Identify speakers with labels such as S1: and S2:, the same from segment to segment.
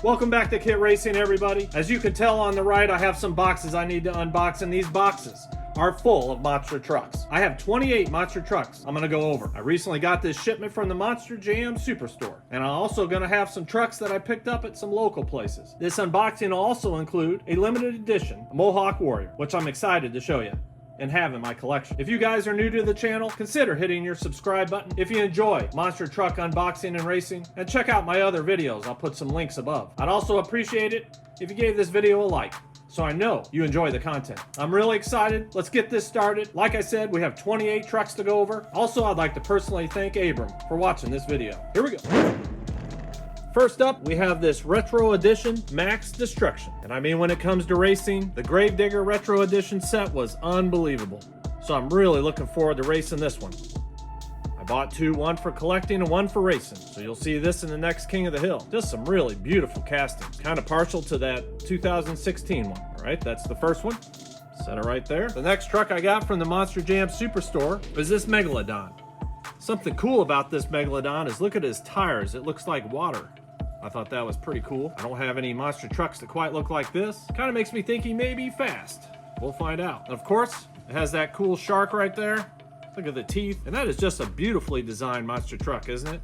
S1: Welcome back to KITT Racing, everybody. As you can tell on the right, I have some boxes I need to unbox, and these boxes are full of monster trucks. I have 28 monster trucks I'm gonna go over. I recently got this shipment from the Monster Jam Superstore, and I'm also gonna have some trucks that I picked up at some local places. This unboxing will also include a limited edition Mohawk Warrior, which I'm excited to show you and have in my collection. If you guys are new to the channel, consider hitting your subscribe button if you enjoy monster truck unboxing and racing, and check out my other videos. I'll put some links above. I'd also appreciate it if you gave this video a like, so I know you enjoy the content. I'm really excited. Let's get this started. Like I said, we have 28 trucks to go over. Also, I'd like to personally thank Abram for watching this video. Here we go. First up, we have this Retro Edition Max Destruction. And I mean, when it comes to racing, the Gravedigger Retro Edition set was unbelievable. So I'm really looking forward to racing this one. I bought two, one for collecting and one for racing. So you'll see this in the next King of the Hill. Just some really beautiful castings. Kind of partial to that 2016 one. All right, that's the first one. Set it right there. The next truck I got from the Monster Jam Superstore is this Megalodon. Something cool about this Megalodon is look at his tires. It looks like water. I thought that was pretty cool. I don't have any monster trucks that quite look like this. Kind of makes me think he may be fast. We'll find out. And of course, it has that cool shark right there. Look at the teeth. And that is just a beautifully designed monster truck, isn't it?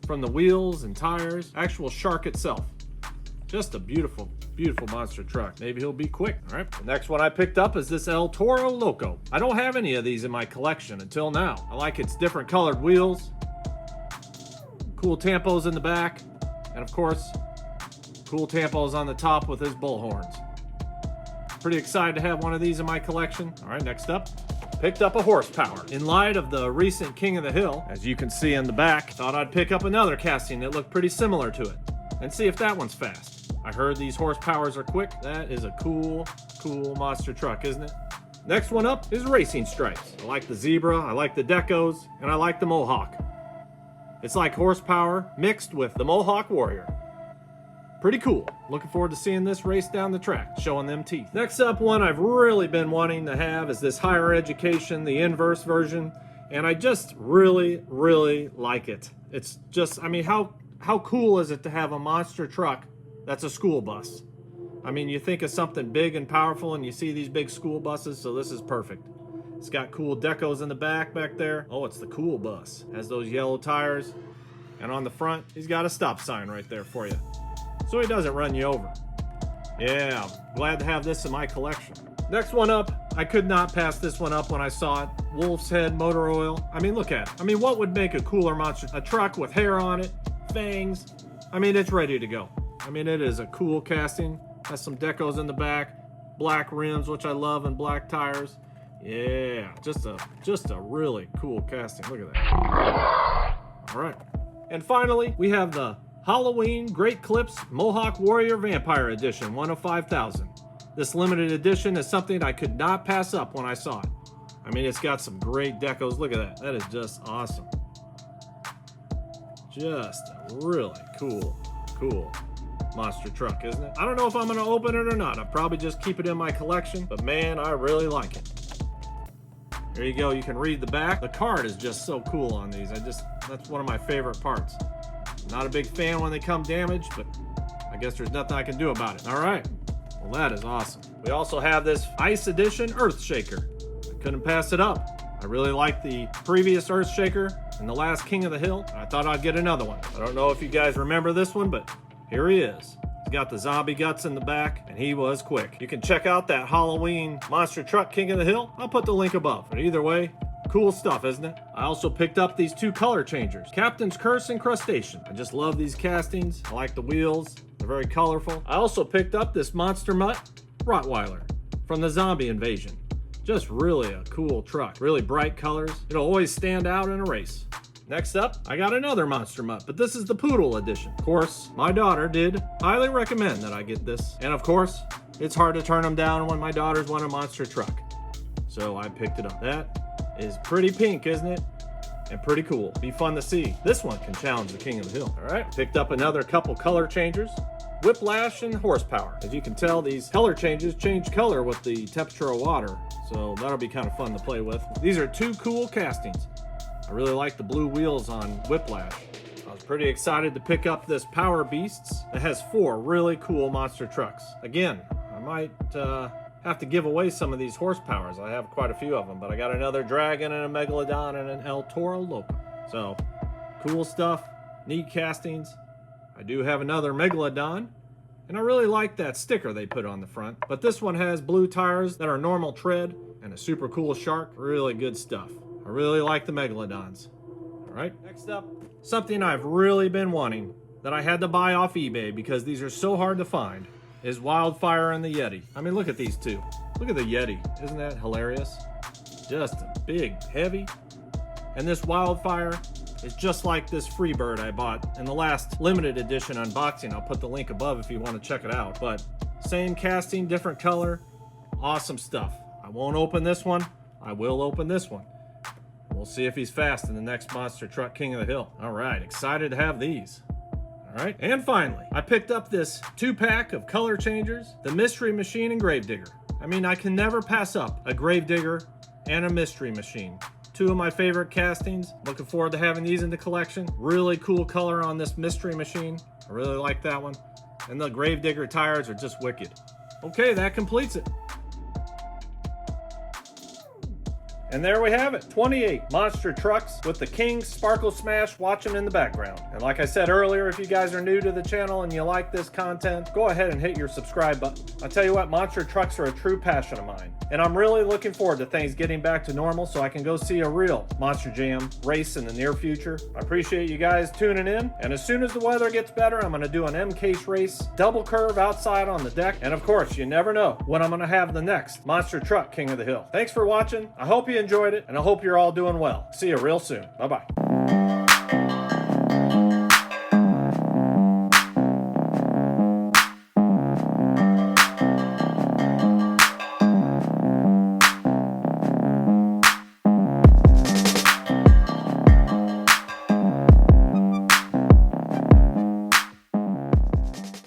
S1: From the wheels and tires, actual shark itself. Just a beautiful, beautiful monster truck. Maybe he'll be quick. All right. The next one I picked up is this Toro Loco. I don't have any of these in my collection until now. I like its different colored wheels. Cool tampos in the back. And of course, cool tampos on the top with his bull horns. Pretty excited to have one of these in my collection. All right, next up, picked up a horsepower. In light of the recent King of the Hill, as you can see in the back, thought I'd pick up another casting that looked pretty similar to it and see if that one's fast. I heard these horsepowers are quick. That is a cool, cool monster truck, isn't it? Next one up is Racing Stripes. I like the zebra, I like the decos, and I like the Mohawk. It's like horsepower mixed with the Mohawk Warrior. Pretty cool. Looking forward to seeing this race down the track, showing them teeth. Next up, one I've really been wanting to have is this Higher Education, the inverse version. And I just really, really like it. It's just, I mean, how cool is it to have a monster truck that's a school bus? I mean, you think of something big and powerful and you see these big school buses, so this is perfect. It's got cool decos in the back there. Oh, it's the cool bus. Has those yellow tires. And on the front, he's got a stop sign right there for you, so he doesn't run you over. Yeah, I'm glad to have this in my collection. Next one up, I could not pass this one up when I saw it. Wolf's Head motor oil. I mean, look at it. I mean, what would make a cooler monster? A truck with hair on it, fangs. I mean, it's ready to go. I mean, it is a cool casting. Has some decos in the back, black rims, which I love, and black tires. Yeah, just a really cool casting. Look at that. All right. And finally, we have the Halloween Great Clips Mohawk Warrior Vampire Edition 105,000. This limited edition is something I could not pass up when I saw it. I mean, it's got some great decos. Look at that. That is just awesome. Just a really cool monster truck, isn't it? I don't know if I'm going to open it or not. I'll probably just keep it in my collection, but man, I really like it. There you go, you can read the back. The card is just so cool on these. That's one of my favorite parts. Not a big fan when they come damaged, but I guess there's nothing I can do about it. All right, well that is awesome. We also have this Ice Edition Earthshaker. I couldn't pass it up. I really like the previous Earthshaker and the last King of the Hill. I thought I'd get another one. I don't know if you guys remember this one, but here he is. He's got the zombie guts in the back, and he was quick. You can check out that Halloween monster truck King of the Hill. I'll put the link above. But either way, cool stuff, isn't it? I also picked up these two color changers, Captain's Curse and Crustacean. I just love these castings. I like the wheels. They're very colorful. I also picked up this Monster Mutt Rottweiler from the Zombie Invasion. Just really a cool truck. Really bright colors. It'll always stand out in a race. Next up, I got another Monster Mutt, but this is the Poodle Edition. Of course, my daughter did highly recommend that I get this. And of course, it's hard to turn them down when my daughters want a monster truck. So I picked it up. That is pretty pink, isn't it? And pretty cool. Be fun to see. This one can challenge the King of the Hill. All right, picked up another couple color changers. Whiplash and Horsepower. As you can tell, these color changes change color with the temperature of water. So that'll be kind of fun to play with. These are two cool castings. I really like the blue wheels on Whiplash. I was Pretty excited to pick up this Power Beasts. It has 4 really cool monster trucks. Again, I might have to give away some of these horsepowers. I have quite a few of them, but I got another Dragon and a Megalodon and an Toro Loco. So, cool stuff, neat castings. I do have another Megalodon, and I really like that sticker they put on the front. But this one has blue tires that are normal tread and a super cool shark. Really good stuff. I really like the Megalodons. All right, next up, something I've really been wanting that I had to buy off eBay because these are so hard to find is Wildfire and the Yeti. I mean, look at these two. Look at the Yeti. Isn't that hilarious? Just a big, heavy. And this Wildfire is just like this Freebird I bought in the last limited edition unboxing. I'll put the link above if you want to check it out. But same casting, different color. Awesome stuff. I won't open this one. I will open this one. We'll see if he's fast in the next Monster Truck King of the Hill. All right, excited to have these. All right, and finally, I picked up this 2-pack of color changers, the Mystery Machine and Gravedigger. I mean, I can never pass up a Gravedigger and a Mystery Machine. 2 of my favorite castings. Looking forward to having these in the collection. Really cool color on this Mystery Machine. I really like that one. And the Gravedigger tires are just wicked. Okay, that completes it. And there we have it, 28 monster trucks with the King Sparkle Smash watching in the background. And like I said earlier, if you guys are new to the channel and you like this content, go ahead and hit your subscribe button. I tell you what, monster trucks are a true passion of mine. And I'm really looking forward to things getting back to normal so I can go see a real Monster Jam race in the near future. I appreciate you guys tuning in. And as soon as the weather gets better, I'm gonna do an M-case race, double curve outside on the deck. And of course, you never know when I'm gonna have the next Monster Truck King of the Hill. Thanks for watching. I hope you enjoyed it, and I hope you're all doing well. See you real soon. Bye-bye.